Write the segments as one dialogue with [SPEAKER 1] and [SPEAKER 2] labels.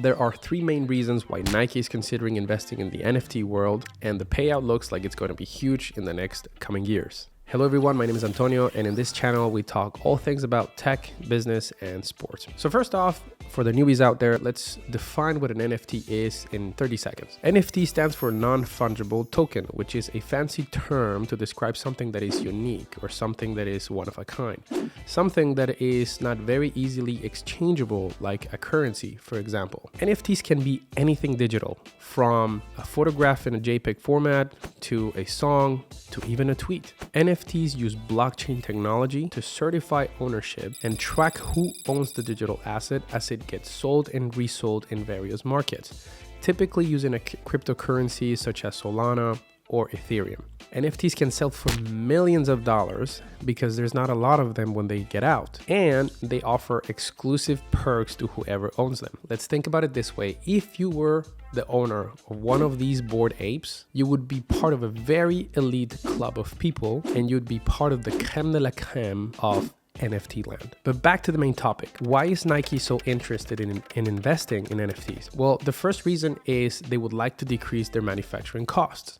[SPEAKER 1] There are three main reasons why Nike is considering investing in the NFT world, and the payout looks like it's going to be huge in the next coming years. Hello everyone, my name is Antonio, and in this channel we talk all things about tech, business, and sports. So first off, for the newbies out there, let's define what an NFT is in 30 seconds. NFT stands for non-fungible token, which is a fancy term to describe something that is unique or something that is one of a kind. Something that is not very easily exchangeable, like a currency, for example. NFTs can be anything digital, from a photograph in a JPEG format to a song to even a tweet. NFTs use blockchain technology to certify ownership and track who owns the digital asset as it gets sold and resold in various markets, typically using a cryptocurrency such as Solana or Ethereum. NFTs can sell for millions of dollars because there's not a lot of them when they get out, and they offer exclusive perks to whoever owns them. Let's think about it this way. If you were the owner of one of these Bored Apes, you would be part of a very elite club of people, and you'd be part of the creme de la creme of NFT land. But back to the main topic. Why is Nike so interested in investing in NFTs? Well, the first reason is they would like to decrease their manufacturing costs.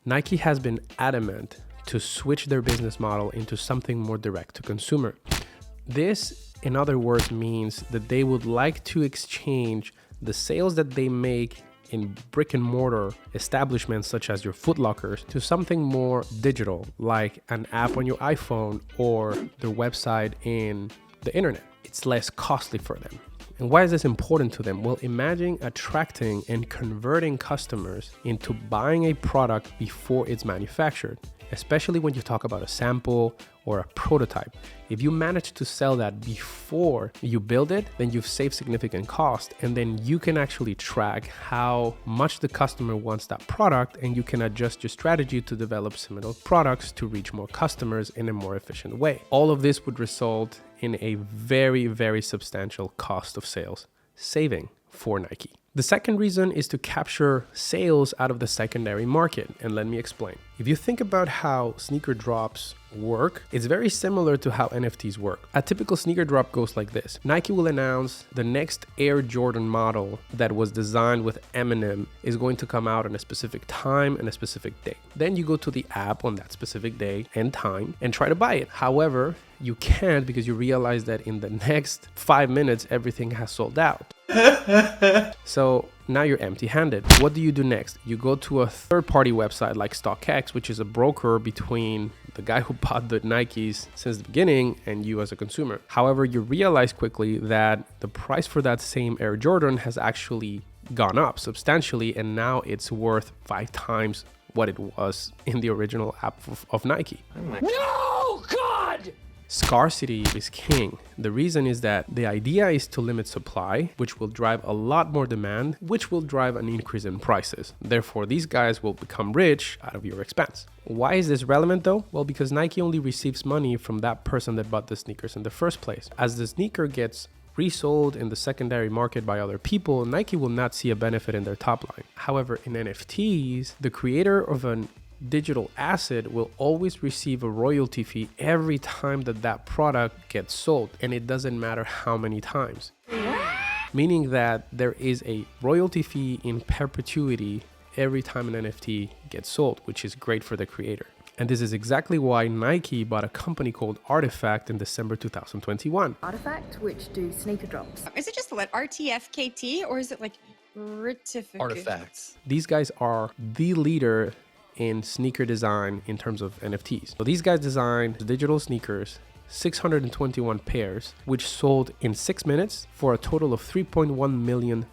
[SPEAKER 1] Nike has been adamant to switch their business model into something more direct to consumer. This, in other words, means that they would like to exchange the sales that they make in brick and mortar establishments such as your Foot Lockers to something more digital, like an app on your iPhone or their website in the internet. It's less costly for them. And why is this important to them? Well, imagine attracting and converting customers into buying a product before it's manufactured, especially when you talk about a sample or a prototype. If you manage to sell that before you build it, then you've saved significant cost, and then you can actually track how much the customer wants that product, and you can adjust your strategy to develop similar products to reach more customers in a more efficient way. All of this would result in a very, very substantial cost of sales saving for Nike. The second reason is to capture sales out of the secondary market, and let me explain. If you think about how sneaker drops work, it's very similar to how NFTs work. A typical sneaker drop goes like this. Nike will announce the next Air Jordan model that was designed with Eminem is going to come out on a specific time and a specific date. Then you go to the app on that specific day and time and try to buy it. However, you can't because you realize that in the next 5 minutes, everything has sold out. So now you're empty-handed. What do you do next? You go to a third-party website like StockX, which is a broker between the guy who bought the Nikes since the beginning and you as a consumer. However, you realize quickly that the price for that same Air Jordan has actually gone up substantially, and now it's worth 5 times what it was in the original app of Nike. No, God! Scarcity is king. The reason is that the idea is to limit supply, which will drive a lot more demand, which will drive an increase in prices. Therefore, these guys will become rich out of your expense. Why is this relevant though? Well, because Nike only receives money from that person that bought the sneakers in the first place. As the sneaker gets resold in the secondary market by other people, Nike will not see a benefit in their top line. However, in NFTs, the creator of an digital asset will always receive a royalty fee every time that product gets sold, and it doesn't matter how many times. Meaning that there is a royalty fee in perpetuity every time an NFT gets sold, which is great for the creator. And this is exactly why Nike bought a company called RTFKT in December 2021.
[SPEAKER 2] RTFKT, which do sneaker drops.
[SPEAKER 3] Is it just what, RTFKT, or is it like
[SPEAKER 4] Artifacts?
[SPEAKER 1] These guys are the leader in sneaker design in terms of NFTs. So these guys designed digital sneakers, 621 pairs, which sold in 6 minutes for a total of $3.1 million.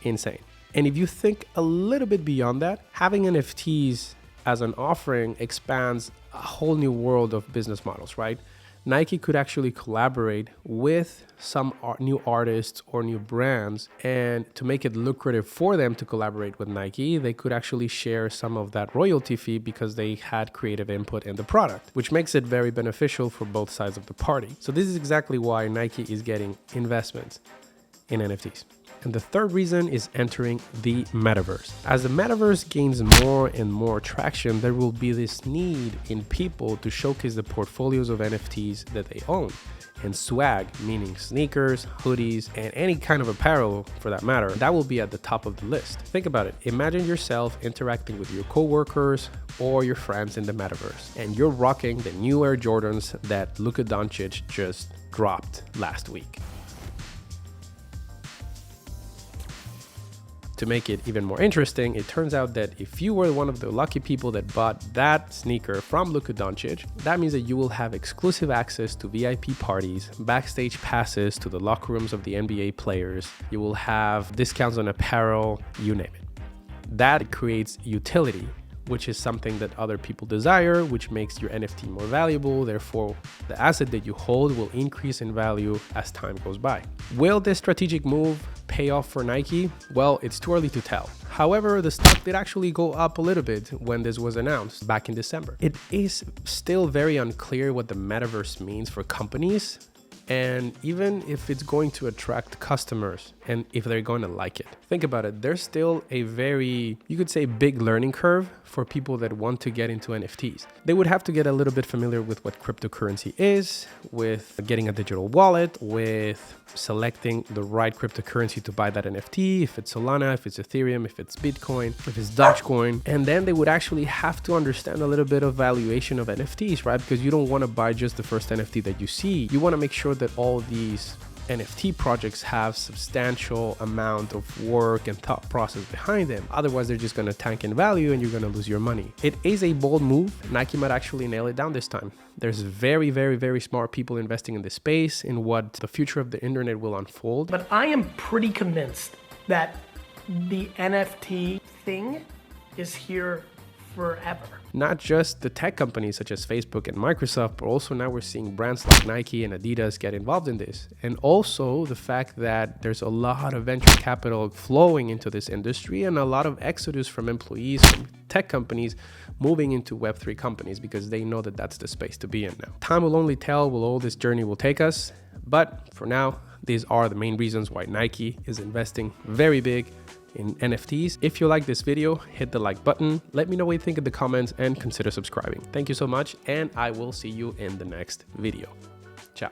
[SPEAKER 1] Insane. And if you think a little bit beyond that, having NFTs as an offering expands a whole new world of business models, right? Nike could actually collaborate with some new artists or new brands, and to make it lucrative for them to collaborate with Nike, they could actually share some of that royalty fee because they had creative input in the product, which makes it very beneficial for both sides of the party. So this is exactly why Nike is getting investments in NFTs. And the third reason is entering the metaverse. As the metaverse gains more and more traction, there will be this need in people to showcase the portfolios of NFTs that they own. And swag, meaning sneakers, hoodies, and any kind of apparel for that matter, that will be at the top of the list. Think about it. Imagine yourself interacting with your coworkers or your friends in the metaverse, and you're rocking the new Air Jordans that Luka Doncic just dropped last week. To make it even more interesting, it turns out that if you were one of the lucky people that bought that sneaker from Luka Doncic, that means that you will have exclusive access to VIP parties, backstage passes to the locker rooms of the NBA players. You will have discounts on apparel, you name it. That creates utility, which is something that other people desire, which makes your NFT more valuable. Therefore, the asset that you hold will increase in value as time goes by. Will this strategic move pay off for Nike? Well, it's too early to tell. However, the stock did actually go up a little bit when this was announced back in December. It is still very unclear what the metaverse means for companies, and even if it's going to attract customers and if they're going to like it. Think about it, there's still a very, you could say, big learning curve for people that want to get into NFTs. They would have to get a little bit familiar with what cryptocurrency is, with getting a digital wallet, with selecting the right cryptocurrency to buy that NFT, if it's Solana, if it's Ethereum, if it's Bitcoin, if it's Dogecoin. And then they would actually have to understand a little bit of valuation of NFTs, right? Because you don't want to buy just the first NFT that you see. You want to make sure that all these NFT projects have substantial amount of work and thought process behind them. Otherwise, they're just going to tank in value and you're going to lose your money. It is a bold move. Nike might actually nail it down this time. There's very, very, very smart people investing in this space, in what the future of the internet will unfold.
[SPEAKER 5] But I am pretty convinced that the NFT thing is here forever.
[SPEAKER 1] Not just the tech companies such as Facebook and Microsoft, but also now we're seeing brands like Nike and Adidas get involved in this. And also the fact that there's a lot of venture capital flowing into this industry and a lot of exodus from employees from tech companies moving into Web3 companies because they know that that's the space to be in now. Time will only tell where all this journey will take us. But for now, these are the main reasons why Nike is investing very big in NFTs. If you like this video, hit the like button. Let me know what you think in the comments and consider subscribing. Thank you so much, and I will see you in the next video. Ciao.